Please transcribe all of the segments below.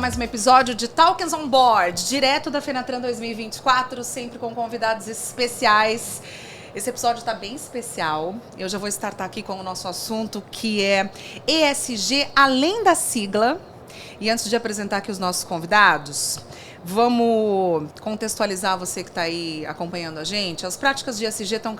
mais um episódio de Talkers on Board, direto da Fenatran 2024, sempre com convidados especiais. Esse episódio está bem especial. Eu já vou startar aqui com o nosso assunto, que é ESG além da sigla. E antes de apresentar aqui os nossos convidados, vamos contextualizar você que está aí acompanhando a gente. As práticas de ESG estão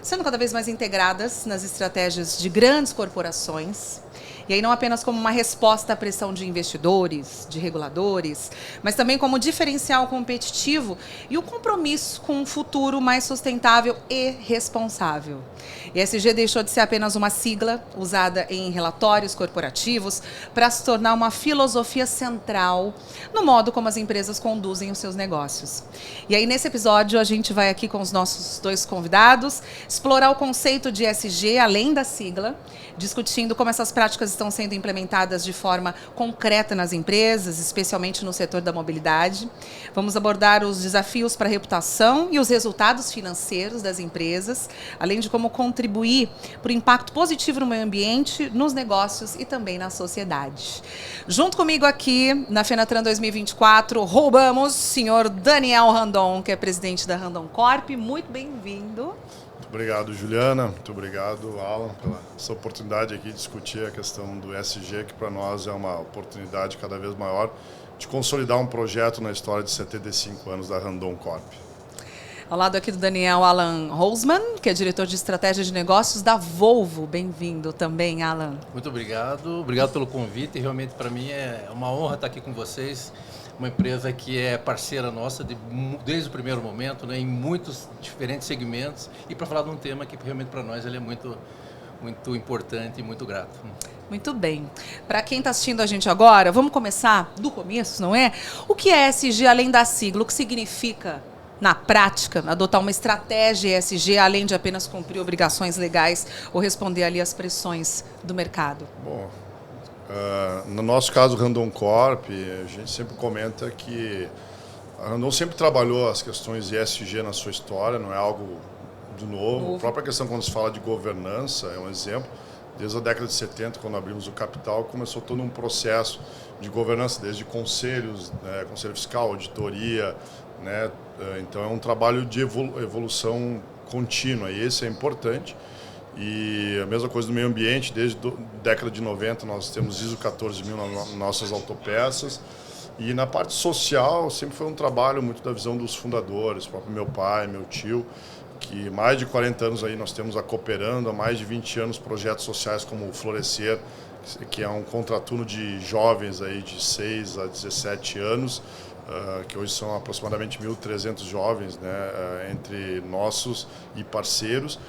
sendo cada vez mais integradas nas estratégias de grandes corporações. E aí não apenas como uma resposta à pressão de investidores, de reguladores, mas também como diferencial competitivo e o compromisso com um futuro mais sustentável e responsável. ESG deixou de ser apenas uma sigla usada em relatórios corporativos para se tornar uma filosofia central no modo como as empresas conduzem os seus negócios. E aí nesse episódio a gente vai aqui com os nossos dois convidados explorar o conceito de ESG além da sigla, discutindo como essas práticas estão sendo implementadas de forma concreta nas empresas, especialmente no setor da mobilidade. Vamos abordar os desafios para a reputação e os resultados financeiros das empresas, além de como contribuir para o impacto positivo no meio ambiente, nos negócios e também na sociedade. Junto comigo aqui, na Fenatran 2024, roubamos o senhor Daniel Randon, que é presidente da Randon Corp. Muito bem-vindo. Muito obrigado, Juliana. Muito obrigado, Alan, pela essa oportunidade aqui de discutir a questão do ESG, que para nós é uma oportunidade cada vez maior de consolidar um projeto na história de 75 anos da Randon Corp. Ao lado aqui do Daniel, Alan Holzman, que é diretor de estratégia de negócios da Volvo. Bem-vindo também, Alan. Muito obrigado. Obrigado pelo convite. Realmente, para mim, é uma honra estar aqui com vocês. Uma empresa que é parceira nossa desde o primeiro momento, né, em muitos diferentes segmentos. E para falar de um tema que realmente para nós ele é muito importante e muito grato. Muito bem. Para quem está assistindo a gente agora, vamos começar do começo, não é? O que é ESG além da sigla? O que significa, na prática, adotar uma estratégia ESG além de apenas cumprir obrigações legais ou responder ali às pressões do mercado? Bom, no nosso caso, Randon Corp, a gente sempre comenta que a Randon sempre trabalhou as questões de ESG na sua história, não é algo de novo. A própria questão quando se fala de governança é um exemplo. Desde a década de 70, quando abrimos o capital, começou todo um processo de governança, desde conselhos, conselho fiscal, auditoria, né? Então é um trabalho de evolução contínua e esse é importante. E a mesma coisa do meio ambiente, desde a década de 90 nós temos ISO 14000 nas nossas autopeças. E na parte social sempre foi um trabalho muito da visão dos fundadores, o próprio meu pai, meu tio, que mais de 40 anos aí nós temos a Cooperando, há mais de 20 anos projetos sociais como o Florescer, que é um contraturno de jovens aí de 6 a 17 anos, que hoje são aproximadamente 1.300 jovens, né, entre nossos e parceiros,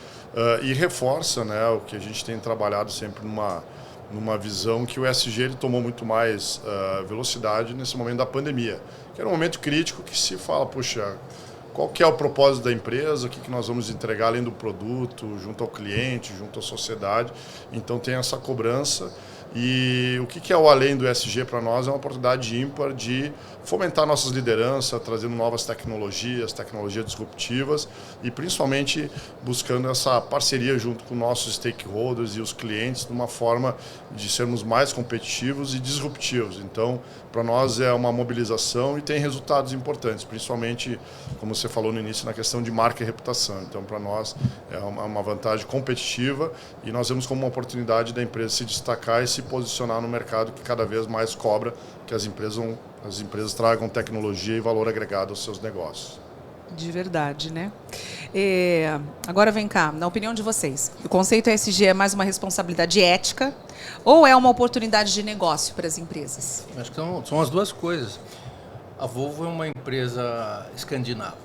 e reforça, né, o que a gente tem trabalhado sempre numa visão que o ESG ele tomou muito mais velocidade nesse momento da pandemia, que era um momento crítico que se fala, puxa, qual que é o propósito da empresa, o que nós vamos entregar além do produto, junto ao cliente, junto à sociedade. Então tem essa cobrança. E o que é o além do ESG para nós é uma oportunidade ímpar de fomentar nossas lideranças, trazendo novas tecnologias disruptivas e principalmente buscando essa parceria junto com nossos stakeholders e os clientes de uma forma de sermos mais competitivos e disruptivos. Então, para nós é uma mobilização e tem resultados importantes, principalmente, como você falou no início, na questão de marca e reputação. Então, para nós é uma vantagem competitiva e nós vemos como uma oportunidade da empresa se destacar e se posicionar no mercado que cada vez mais cobra que as empresas tragam tecnologia e valor agregado aos seus negócios. De verdade, né? Agora vem cá, na opinião de vocês, o conceito ESG é mais uma responsabilidade ética ou é uma oportunidade de negócio para as empresas? Acho que são as duas coisas. A Volvo é uma empresa escandinava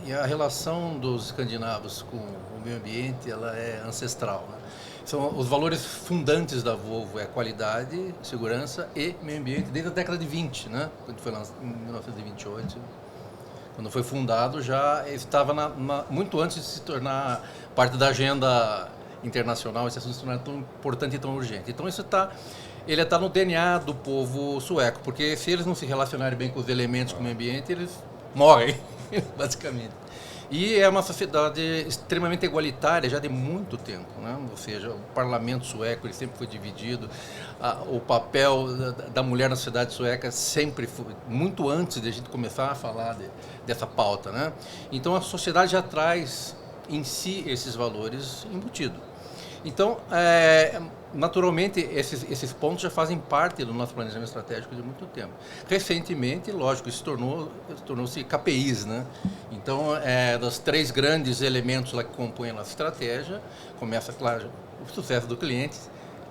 e a relação dos escandinavos com o meio ambiente ela é ancestral, né? São os valores fundantes da Volvo é qualidade, segurança e meio ambiente desde a década de 20, né? Quando foi lançado em 1928, quando foi fundado já estava muito antes de se tornar parte da agenda internacional, esse assunto se tornar tão importante e tão urgente. Então ele está no DNA do povo sueco, porque se eles não se relacionarem bem com os elementos do meio ambiente, eles morrem, basicamente. E é uma sociedade extremamente igualitária já de muito tempo, né? Ou seja, o parlamento sueco ele sempre foi dividido, o papel da mulher na sociedade sueca sempre foi, muito antes de a gente começar a falar dessa pauta, né? Então a sociedade já traz em si esses valores embutidos. Então, naturalmente, esses pontos já fazem parte do nosso planejamento estratégico de muito tempo. Recentemente, lógico, isso tornou-se KPIs, né? Então, dos 3 grandes elementos lá que compõem a nossa estratégia, começa, claro, o sucesso do cliente,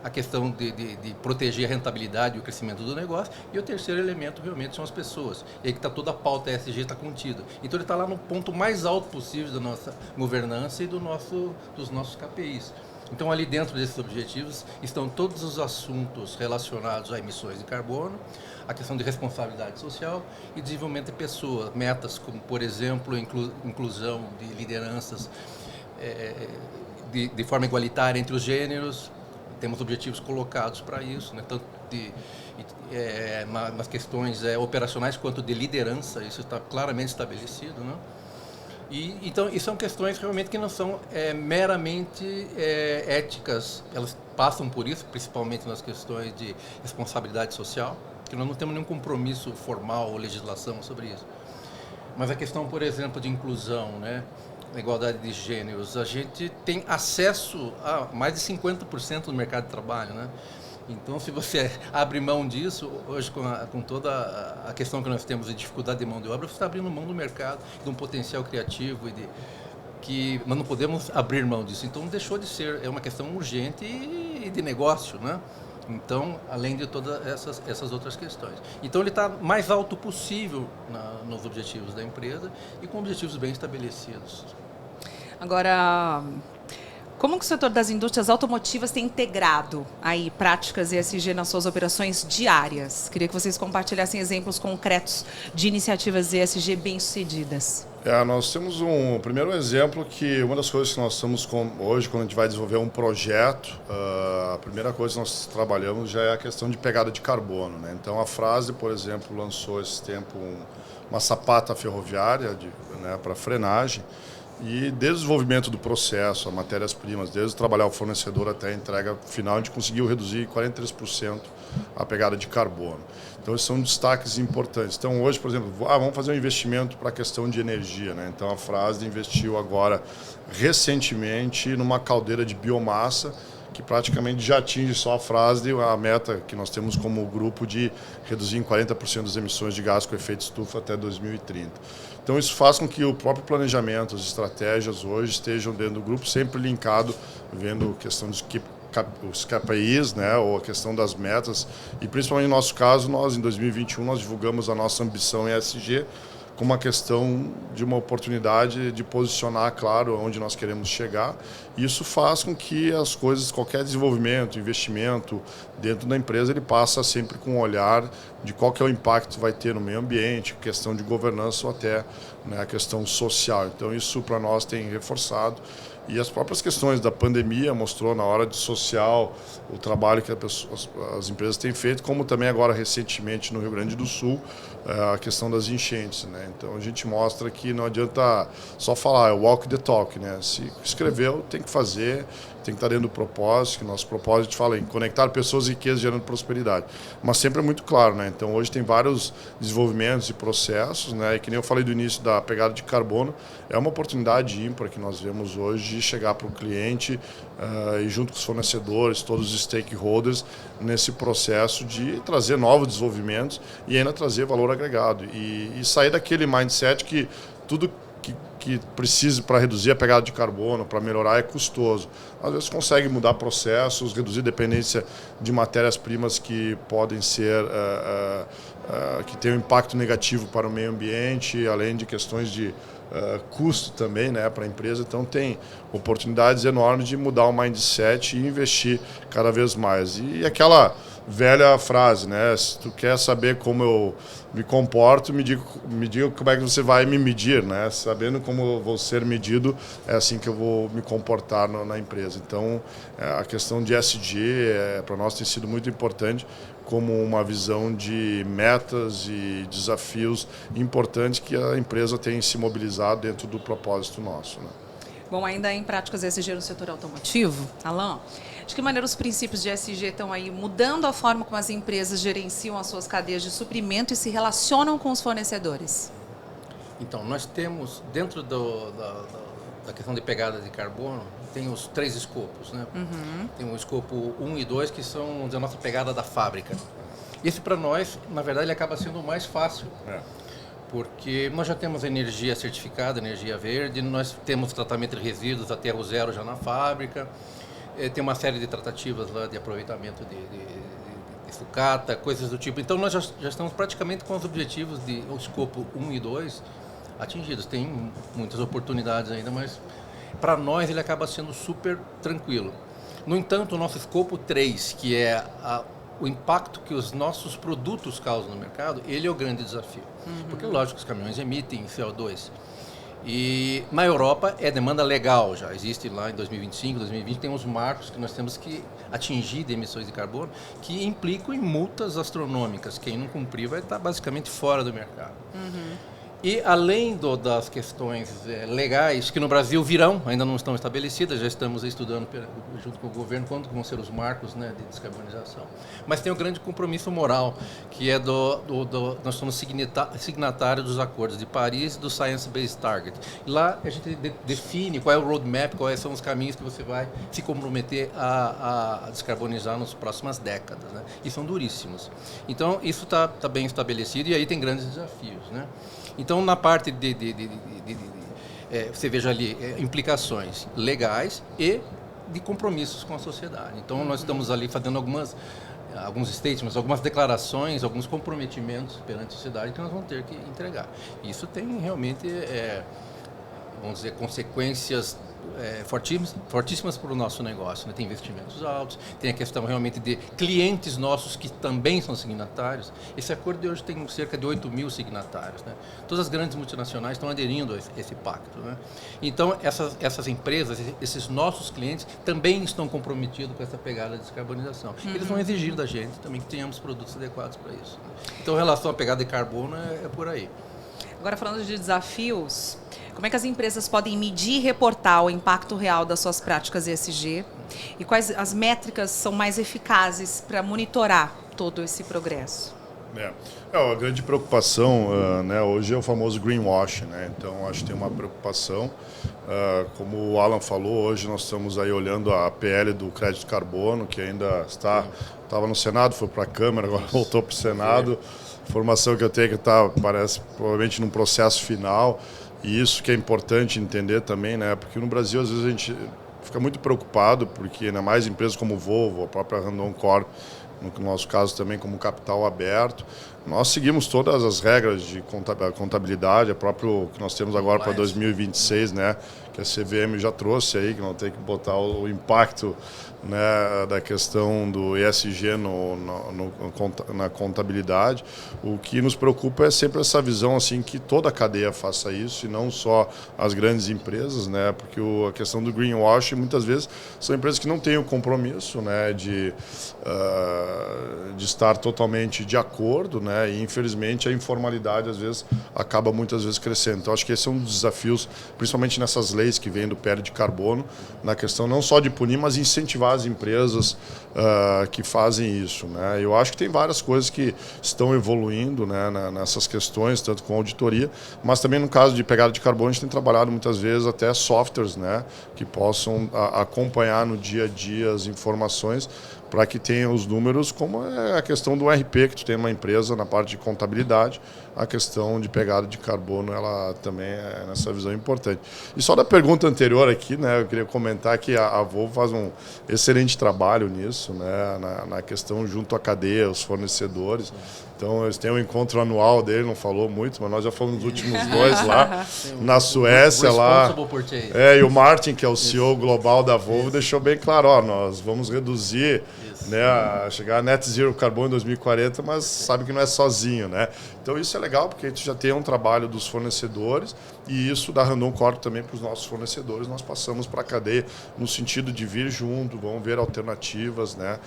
a questão de proteger a rentabilidade e o crescimento do negócio, e o terceiro elemento realmente são as pessoas. E aí que está toda a pauta ESG está contida. Então ele está lá no ponto mais alto possível da nossa governança e dos nossos KPIs. Então ali dentro desses objetivos estão todos os assuntos relacionados a emissões de carbono, a questão de responsabilidade social e desenvolvimento de pessoas, metas como, por exemplo, inclusão de lideranças de forma igualitária entre os gêneros. Temos objetivos colocados para isso, né? Tanto nas questões operacionais quanto de liderança, isso está claramente estabelecido, né? Então, isso são questões realmente que não são meramente éticas, elas passam por isso, principalmente nas questões de responsabilidade social, que nós não temos nenhum compromisso formal ou legislação sobre isso. Mas a questão, por exemplo, de inclusão, né? A igualdade de gêneros, a gente tem acesso a mais de 50% do mercado de trabalho, né? Então, se você abre mão disso, hoje com toda a questão que nós temos de dificuldade de mão de obra, você está abrindo mão do mercado, de um potencial criativo que nós não podemos abrir mão disso. Então, deixou de ser, é uma questão urgente e de negócio, né? Então, além de todas essas outras questões. Então, ele está mais alto possível nos objetivos da empresa e com objetivos bem estabelecidos. Agora, como que o setor das indústrias automotivas tem integrado aí práticas ESG nas suas operações diárias? Queria que vocês compartilhassem exemplos concretos de iniciativas ESG bem-sucedidas. Nós temos um primeiro exemplo que uma das coisas que nós estamos hoje, quando a gente vai desenvolver um projeto, a primeira coisa que nós trabalhamos já é a questão de pegada de carbono, né? Então a Fras-le, por exemplo, lançou esse tempo uma sapata ferroviária né, para frenagem. E desde o desenvolvimento do processo, as matérias-primas, desde trabalhar o fornecedor até a entrega final, a gente conseguiu reduzir 43% a pegada de carbono. Então, esses são destaques importantes. Então, hoje, por exemplo, vamos fazer um investimento para a questão de energia, né? Então, a Fras-le investiu agora, recentemente, numa caldeira de biomassa, que praticamente já atinge só a Fras-le a meta que nós temos como grupo de reduzir em 40% as emissões de gás com efeito estufa até 2030. Então isso faz com que o próprio planejamento, as estratégias hoje estejam dentro do grupo sempre linkado, vendo a questão dos KPIs, né, ou a questão das metas. E principalmente no nosso caso, nós em 2021 nós divulgamos a nossa ambição em ESG, como uma questão de uma oportunidade de posicionar, claro, onde nós queremos chegar. E isso faz com que as coisas, qualquer desenvolvimento, investimento dentro da empresa, ele passa sempre com um olhar de qual que é o impacto que vai ter no meio ambiente, questão de governança ou até, né, a questão social. Então isso para nós tem reforçado. E as próprias questões da pandemia mostrou na hora de social o trabalho que as empresas têm feito, como também agora recentemente no Rio Grande do Sul, a questão das enchentes, né? Então a gente mostra que não adianta só falar, é walk the talk, né? Se escreveu, tem que fazer, tem que estar dentro do propósito, que nosso propósito a gente fala em conectar pessoas e riquezas gerando prosperidade. Mas sempre é muito claro, né? Então hoje tem vários desenvolvimentos e processos, né? E que nem eu falei do início da pegada de carbono, é uma oportunidade ímpar que nós vemos hoje de chegar para o cliente e junto com os fornecedores, todos os stakeholders, nesse processo de trazer novos desenvolvimentos e ainda trazer valor agregado. E sair daquele mindset que tudo que precise para reduzir a pegada de carbono, para melhorar, é custoso. Às vezes consegue mudar processos, reduzir dependência de matérias-primas que podem ser, que têm um impacto negativo para o meio ambiente, além de questões de custo também, né, para a empresa. Então tem oportunidades enormes de mudar o mindset e investir cada vez mais. E aquela velha frase, né? Se tu quer saber como eu me comporto, me diga como é que você vai me medir, né? Sabendo como eu vou ser medido, é assim que eu vou me comportar na empresa. Então, a questão de ESG, para nós, tem sido muito importante como uma visão de metas e desafios importantes que a empresa tem se mobilizado dentro do propósito nosso, né? Bom, ainda em práticas ESG no setor automotivo, Alan, de que maneira os princípios de ESG estão aí mudando a forma como as empresas gerenciam as suas cadeias de suprimento e se relacionam com os fornecedores? Então, nós temos, dentro da questão de pegada de carbono, tem os 3 escopos, né? Tem o escopo 1 e 2, que são a nossa pegada da fábrica. Esse, para nós, na verdade, ele acaba sendo o mais fácil. Porque nós já temos energia certificada, energia verde, nós temos tratamento de resíduos aterro zero já na fábrica, tem uma série de tratativas lá de aproveitamento de sucata, coisas do tipo. Então nós já estamos praticamente com os objetivos de o escopo 1 e 2 atingidos. Tem muitas oportunidades ainda, mas para nós ele acaba sendo super tranquilo. No entanto, o nosso escopo 3, que é o impacto que os nossos produtos causam no mercado, ele é o grande desafio. Porque, lógico, os caminhões emitem CO2. E na Europa é demanda legal já. Existe lá em 2025, 2020, tem uns marcos que nós temos que atingir de emissões de carbono que implicam em multas astronômicas. Quem não cumprir vai estar basicamente fora do mercado. E além das questões legais, que no Brasil virão, ainda não estão estabelecidas, já estamos estudando junto com o governo quando vão ser os marcos, né, de descarbonização. Mas tem um grande compromisso moral, que é nós somos signatários dos acordos de Paris e do Science Based Target. E lá a gente define qual é o roadmap, quais são os caminhos que você vai se comprometer a descarbonizar nas próximas décadas, né? E são duríssimos. Então isso está bem estabelecido e aí tem grandes desafios, né? Então, na parte você veja ali implicações legais e de compromissos com a sociedade. Então, nós estamos ali fazendo alguns statements, algumas declarações, alguns comprometimentos perante a sociedade que nós vamos ter que entregar. Isso tem realmente, vamos dizer, consequências fortíssimas para o nosso negócio, né? Tem investimentos altos, tem a questão realmente de clientes nossos que também são signatários. Esse acordo de hoje tem cerca de 8 mil signatários, né? Todas as grandes multinacionais estão aderindo a esse pacto, né? Então, essas empresas, esses nossos clientes também estão comprometidos com essa pegada de descarbonização. Eles vão exigir da gente também que tenhamos produtos adequados para isso, né? Então, em relação à pegada de carbono, é por aí. Agora, falando de desafios, como é que as empresas podem medir e reportar o impacto real das suas práticas ESG? E quais as métricas são mais eficazes para monitorar todo esse progresso? A grande preocupação, né, hoje é o famoso greenwashing, né? Então, acho que tem uma preocupação. Como o Alan falou, hoje nós estamos aí olhando a PL do crédito carbono, que ainda estava no Senado, foi para a Câmara, agora voltou para o Senado. Informação que eu tenho que parece provavelmente num processo final. E isso que é importante entender também, né? Porque no Brasil, às vezes, a gente fica muito preocupado, porque ainda mais empresas como Volvo, a própria Randon Corp, no nosso caso também como capital aberto, nós seguimos todas as regras de contabilidade, próprio que nós temos agora para 2026, né? Que a CVM já trouxe aí, que não tem que botar o impacto, né, da questão do ESG na contabilidade. O que nos preocupa é sempre essa visão assim que toda a cadeia faça isso e não só as grandes empresas, né? Porque a questão do greenwashing muitas vezes são empresas que não têm o compromisso, né, de estar totalmente de acordo, né? E infelizmente a informalidade às vezes acaba muitas vezes crescendo. Então acho que esse é um dos desafios, principalmente nessas leis que vêm do PL de carbono, na questão não só de punir, mas incentivar as empresas que fazem isso, né? Eu acho que tem várias coisas que estão evoluindo, né, nessas questões, tanto com auditoria, mas também no caso de pegada de carbono a gente tem trabalhado muitas vezes até softwares, né, que possam acompanhar no dia a dia as informações para que tenha os números, como é a questão do RP, que tu tem uma empresa na parte de contabilidade, a questão de pegada de carbono, ela também é nessa visão importante. E só da pergunta anterior aqui, né, eu queria comentar que a Volvo faz um excelente trabalho nisso, né, na questão junto à cadeia, os fornecedores. Então, eles têm um encontro anual dele, não falou muito, mas nós já fomos nos últimos 2 lá, na Suécia lá. E o Martin, que é o CEO global da Volvo, deixou bem claro, ó, nós vamos reduzir, né, a chegar a net zero carbono em 2040, mas sabe que não é sozinho, né? Então isso é legal, porque a gente já tem um trabalho dos fornecedores e isso da Randon Corp também para os nossos fornecedores, nós passamos para a cadeia no sentido de vir junto, vamos ver alternativas, né?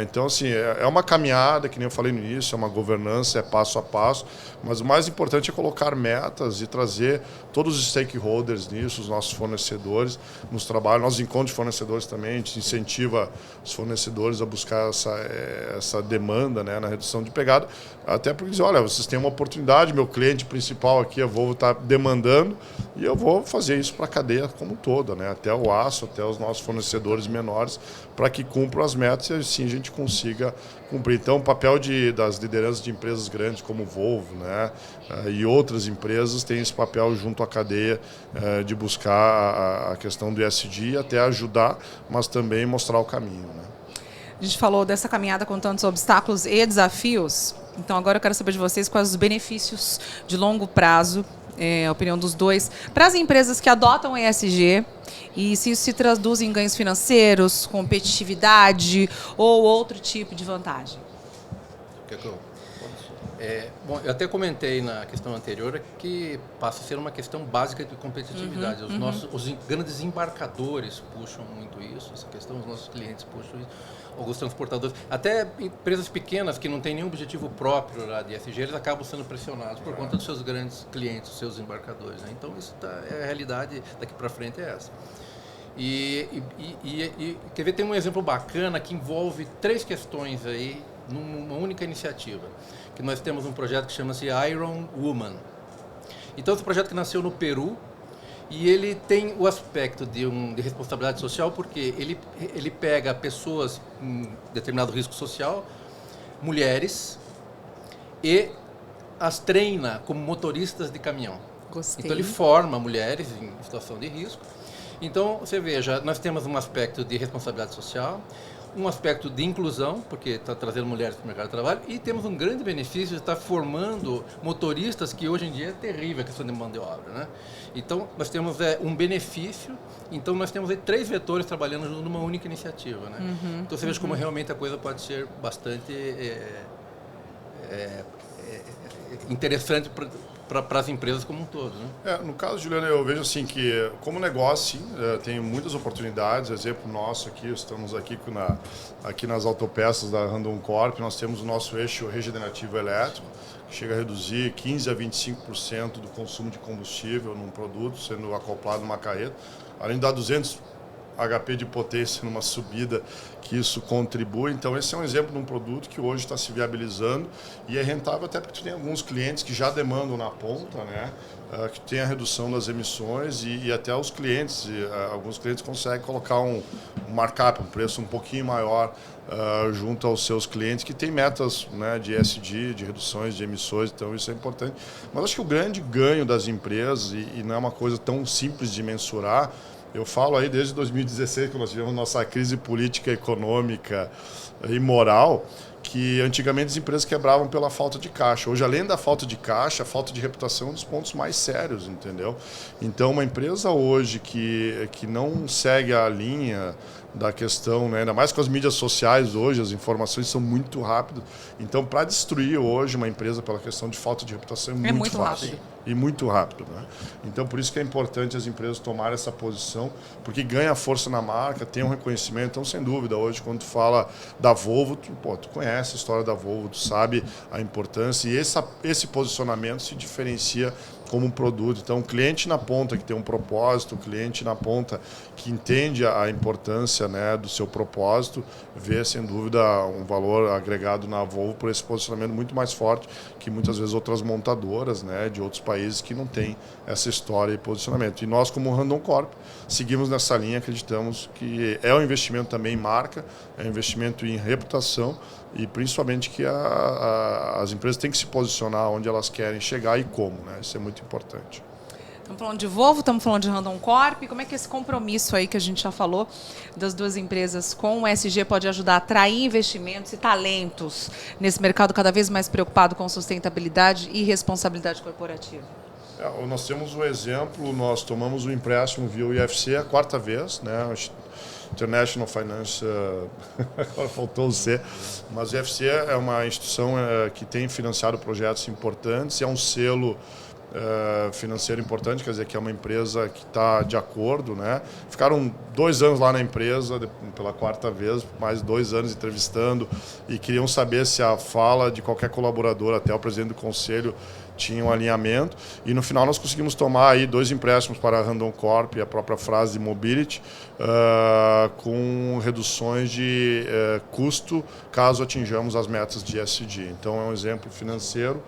Então, assim, é uma caminhada, que nem eu falei no início, é uma governança, é passo a passo, mas o mais importante é colocar metas e trazer todos os stakeholders nisso, os nossos fornecedores nos trabalhos, nossos encontros de fornecedores também, a gente incentiva os fornecedores a buscar essa demanda, né, na redução de pegada, até porque dizem, olha, vocês têm uma oportunidade, meu cliente principal aqui, a Volvo, está demandando e eu vou fazer isso para a cadeia como um todo, né, até o aço, até os nossos fornecedores menores, para que cumpram as metas e assim a gente consiga cumprir. Então, o papel das lideranças de empresas grandes como Volvo, né, e outras empresas tem esse papel junto à cadeia de buscar a questão do ESG e até ajudar, mas também mostrar o caminho, né. A gente falou dessa caminhada com tantos obstáculos e desafios. Então, agora eu quero saber de vocês quais os benefícios de longo prazo, a opinião dos dois, para as empresas que adotam o ESG e se isso se traduz em ganhos financeiros, competitividade ou outro tipo de vantagem. Bom, eu até comentei na questão anterior que passa a ser uma questão básica de competitividade. Os grandes embarcadores puxam muito isso, essa questão, os nossos clientes puxam isso, alguns transportadores, até empresas pequenas que não têm nenhum objetivo próprio lá de ESG, eles acabam sendo pressionados por conta dos seus grandes clientes, os seus embarcadores, né? Então, isso a realidade daqui para frente é essa. E quer ver, tem um exemplo bacana que envolve 3 questões aí numa única iniciativa, que nós temos um projeto que chama-se Iron Woman. Então, esse projeto que nasceu no Peru e ele tem o aspecto de responsabilidade social porque ele pega pessoas com determinado risco social, mulheres, e as treina como motoristas de caminhão. Gostei. Então, ele forma mulheres em situação de risco. Então, você veja, nós temos um aspecto de responsabilidade social, um aspecto de inclusão, porque está trazendo mulheres para o mercado de trabalho, e temos um grande benefício de estar formando motoristas, que hoje em dia é terrível a questão de mão de obra, né? Então, nós temos um benefício, então nós temos aí 3 vetores trabalhando junto numa única iniciativa, né? Então, você veja como realmente a coisa pode ser bastante interessante para as empresas como um todo, né? No caso, Juliana, eu vejo assim que, como negócio, sim, tem muitas oportunidades. Exemplo nosso aqui, estamos aqui nas autopeças da Randon Corp, nós temos o nosso eixo regenerativo elétrico, que chega a reduzir 15% a 25% do consumo de combustível num produto, sendo acoplado numa carreta, além de dar 200 HP de potência numa subida, que isso contribui. Então, esse é um exemplo de um produto que hoje está se viabilizando e é rentável até porque tem alguns clientes que já demandam na ponta, né, que tem a redução das emissões e até os clientes, alguns clientes conseguem colocar um markup, um preço um pouquinho maior junto aos seus clientes que têm metas, né, de ESG, de reduções de emissões, então isso é importante. Mas acho que o grande ganho das empresas, e não é uma coisa tão simples de mensurar, eu falo aí desde 2016, que nós tivemos nossa crise política, econômica e moral, que antigamente as empresas quebravam pela falta de caixa. Hoje, além da falta de caixa, a falta de reputação é um dos pontos mais sérios, entendeu? Então, uma empresa hoje que não segue a linha da questão, né, ainda mais com as mídias sociais hoje, as informações são muito rápidas. Então, para destruir hoje uma empresa pela questão de falta de reputação é muito fácil. Rápido. E muito rápido, né? Então, por isso que é importante as empresas tomarem essa posição, porque ganha força na marca, tem um reconhecimento. Então, sem dúvida, hoje, quando tu fala da Volvo, tu conhece a história da Volvo, tu sabe a importância e esse posicionamento se diferencia como um produto. Então, o cliente na ponta que tem um propósito, o cliente na ponta que entende a importância, né, do seu propósito, vê, sem dúvida, um valor agregado na Volvo por esse posicionamento muito mais forte que muitas vezes outras montadoras, né, de outros países que não têm essa história e posicionamento. E nós, como Randon Corp, seguimos nessa linha, acreditamos que é um investimento também em marca, é um investimento em reputação e principalmente que as empresas têm que se posicionar onde elas querem chegar e como, né? Isso é muito importante. Estamos falando de Volvo, estamos falando de Randon Corp. Como é que esse compromisso aí que a gente já falou das duas empresas com o ESG pode ajudar a atrair investimentos e talentos nesse mercado cada vez mais preocupado com sustentabilidade e responsabilidade corporativa? Nós temos um exemplo, nós tomamos um empréstimo via o IFC a quarta vez, né? International Finance, agora faltou o C, mas o IFC é uma instituição que tem financiado projetos importantes, é um selo financeiro importante, quer dizer que é uma empresa que está de acordo, né? Ficaram 2 anos lá na empresa, pela quarta vez, mais 2 anos entrevistando, e queriam saber se a fala de qualquer colaborador, até o presidente do conselho, tinha um alinhamento, e no final nós conseguimos tomar aí 2 empréstimos para a Randon Corp e a própria Frasle Mobility, com reduções de custo caso atinjamos as metas de ESG. Então é um exemplo financeiro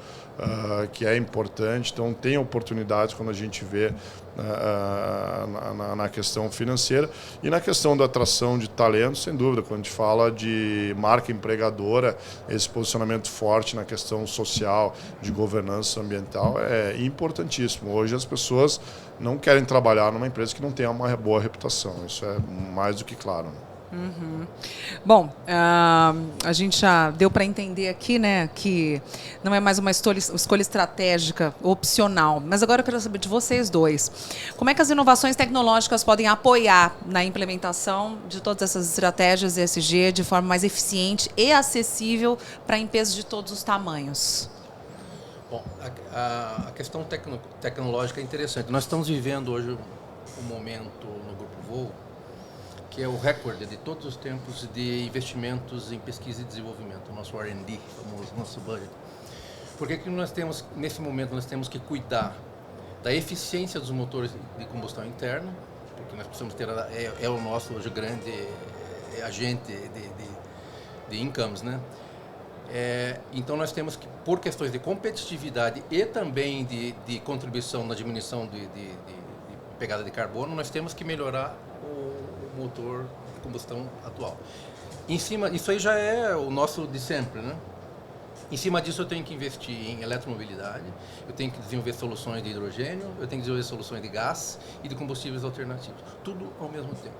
que é importante, então tem oportunidades quando a gente vê na questão financeira e na questão da atração de talentos, sem dúvida, quando a gente fala de marca empregadora, esse posicionamento forte na questão social, de governança ambiental é importantíssimo. Hoje as pessoas não querem trabalhar numa empresa que não tenha uma boa reputação, isso é mais do que claro. Uhum. Bom, a gente já deu para entender aqui, né, que não é mais uma escolha estratégica opcional, mas agora eu quero saber de vocês dois. Como é que as inovações tecnológicas podem apoiar na implementação de todas essas estratégias ESG de forma mais eficiente e acessível para empresas de todos os tamanhos? Bom, a questão tecnológica é interessante. Nós estamos vivendo hoje um momento no Grupo Volvo que é o recorde de todos os tempos de investimentos em pesquisa e desenvolvimento, o nosso R&D, famoso nosso budget. Por que nós temos, nesse momento, nós temos que cuidar da eficiência dos motores de combustão interna, porque nós precisamos ter, é o nosso hoje grande agente de incomes, né? Então nós temos que, por questões de competitividade e também de contribuição na diminuição de pegada de carbono, nós temos que melhorar o motor de combustão atual. Em cima, isso aí já é o nosso de sempre, né? Em cima disso eu tenho que investir em eletromobilidade, eu tenho que desenvolver soluções de hidrogênio, eu tenho que desenvolver soluções de gás e de combustíveis alternativos, tudo ao mesmo tempo.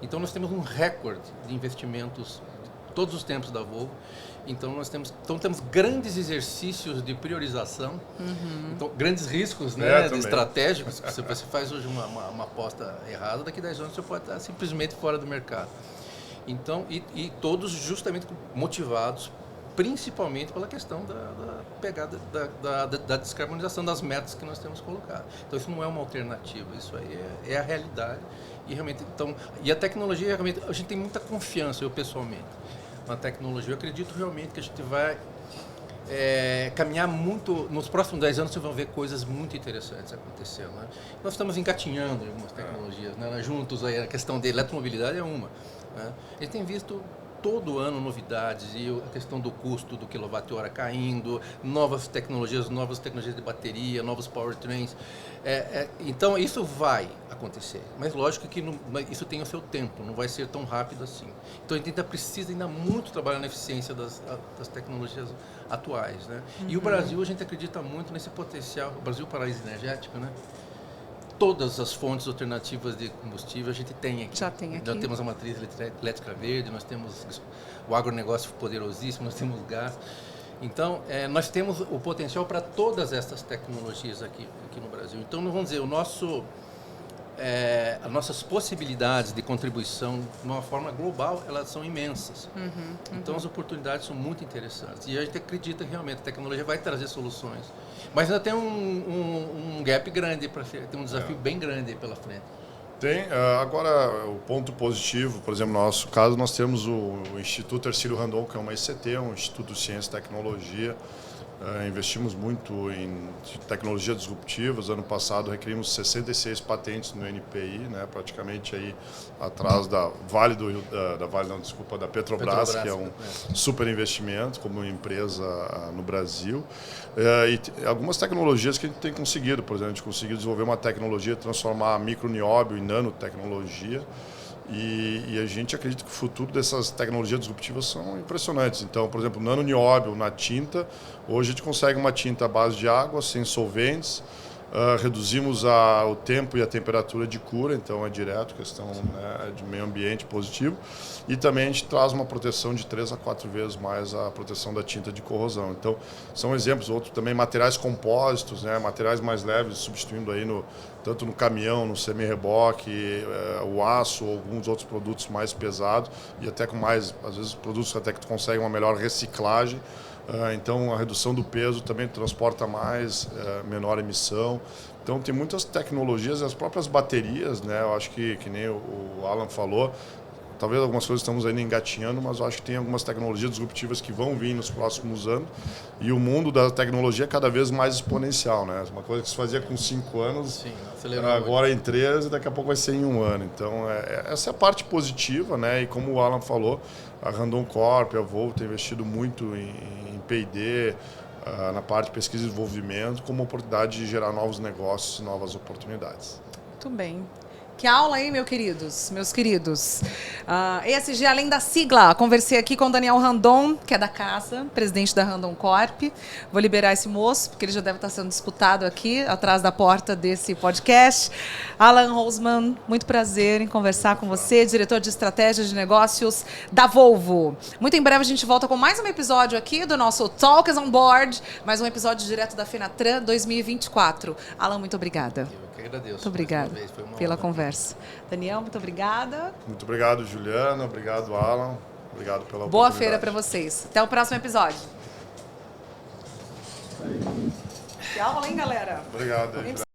Então nós temos um recorde de investimentos de todos os tempos da Volvo. Então nós temos grandes exercícios de priorização, então, grandes riscos, né, estratégicos. Se você faz hoje uma aposta errada, daqui a 10 anos você pode estar simplesmente fora do mercado. Então, e todos justamente motivados principalmente pela questão da pegada da descarbonização das metas que nós temos colocado. Então isso não é uma alternativa, isso aí é a realidade. E realmente, então, e a tecnologia, realmente, a gente tem muita confiança, eu pessoalmente, na tecnologia. Eu acredito realmente que a gente vai caminhar muito. Nos próximos 10 anos vocês vão ver coisas muito interessantes acontecendo, né? Nós estamos engatinhando em algumas tecnologias, né? Juntos aí, a questão de eletromobilidade é uma, né? A gente tem visto todo ano novidades e a questão do custo do quilowatt-hora caindo, novas tecnologias de bateria, novos powertrains. Então isso vai acontecer, mas lógico que isso tem o seu tempo, não vai ser tão rápido assim. Então a gente ainda precisa muito trabalhar na eficiência das tecnologias atuais, né? E o Brasil, a gente acredita muito nesse potencial. O Brasil é um paraíso energético, né? Todas as fontes alternativas de combustível a gente tem aqui. Já tem aqui. Nós temos a matriz elétrica verde, nós temos o agronegócio poderosíssimo, nós temos gás. Então, nós temos o potencial para todas essas tecnologias aqui no Brasil. Então, vamos dizer, as nossas possibilidades de contribuição de uma forma global, elas são imensas. Então, as oportunidades são muito interessantes. E a gente acredita que realmente a tecnologia vai trazer soluções. Mas ainda tem um gap grande, tem um desafio bem grande pela frente. Tem. Agora, o ponto positivo, por exemplo, no nosso caso, nós temos o Instituto Hercílio Randon, que é uma ICT, um Instituto de Ciência e Tecnologia. Investimos muito em tecnologias disruptivas. Ano passado requerimos 66 patentes no NPI, né, praticamente aí atrás da Petrobras, que é um super investimento como empresa no Brasil. E algumas tecnologias que a gente tem conseguido, por exemplo, a gente conseguiu desenvolver uma tecnologia, transformar micro-nióbio em nanotecnologia. E a gente acredita que o futuro dessas tecnologias disruptivas são impressionantes. Então, por exemplo, nanonióbio na tinta, hoje a gente consegue uma tinta à base de água, sem solventes, reduzimos o tempo e a temperatura de cura, então é direto, questão, né, de meio ambiente positivo. E também a gente traz uma proteção de 3 a 4 vezes mais a proteção da tinta de corrosão. Então, são exemplos. Outros também materiais compósitos, né, materiais mais leves, substituindo aí tanto no caminhão, no semi-reboque, o aço ou alguns outros produtos mais pesados e até com mais, às vezes, produtos até que tu consegue uma melhor reciclagem. Então, a redução do peso também transporta mais, menor emissão. Então, tem muitas tecnologias, as próprias baterias, né? Eu acho que nem o Alan falou, talvez algumas coisas estamos ainda engatinhando, mas eu acho que tem algumas tecnologias disruptivas que vão vir nos próximos anos. E o mundo da tecnologia é cada vez mais exponencial, né? Uma coisa que se fazia com 5 anos, agora em 3 e daqui a pouco vai ser em 1 ano. Então, essa é a parte positiva, né? E como o Alan falou, a Randon Corp, a Volvo tem investido muito em P&D, na parte de pesquisa e desenvolvimento, como oportunidade de gerar novos negócios e novas oportunidades. Muito bem. Que aula aí, meus queridos. ESG, além da sigla, conversei aqui com o Daniel Randon, que é da casa, presidente da Randon Corp. Vou liberar esse moço, porque ele já deve estar sendo disputado aqui, atrás da porta desse podcast. Alan Rosman, muito prazer em conversar com você, diretor de estratégia de negócios da Volvo. Muito em breve a gente volta com mais um episódio aqui do nosso Talks on Board, mais um episódio direto da Fenatran 2024. Alan, muito obrigada. Eu que agradeço. Muito obrigada pela conversa. Daniel, muito obrigada. Muito obrigado, Juliana. Obrigado, Alan. Obrigado pela oportunidade. Boa feira para vocês. Até o próximo episódio. Que aula, hein, galera? Obrigado.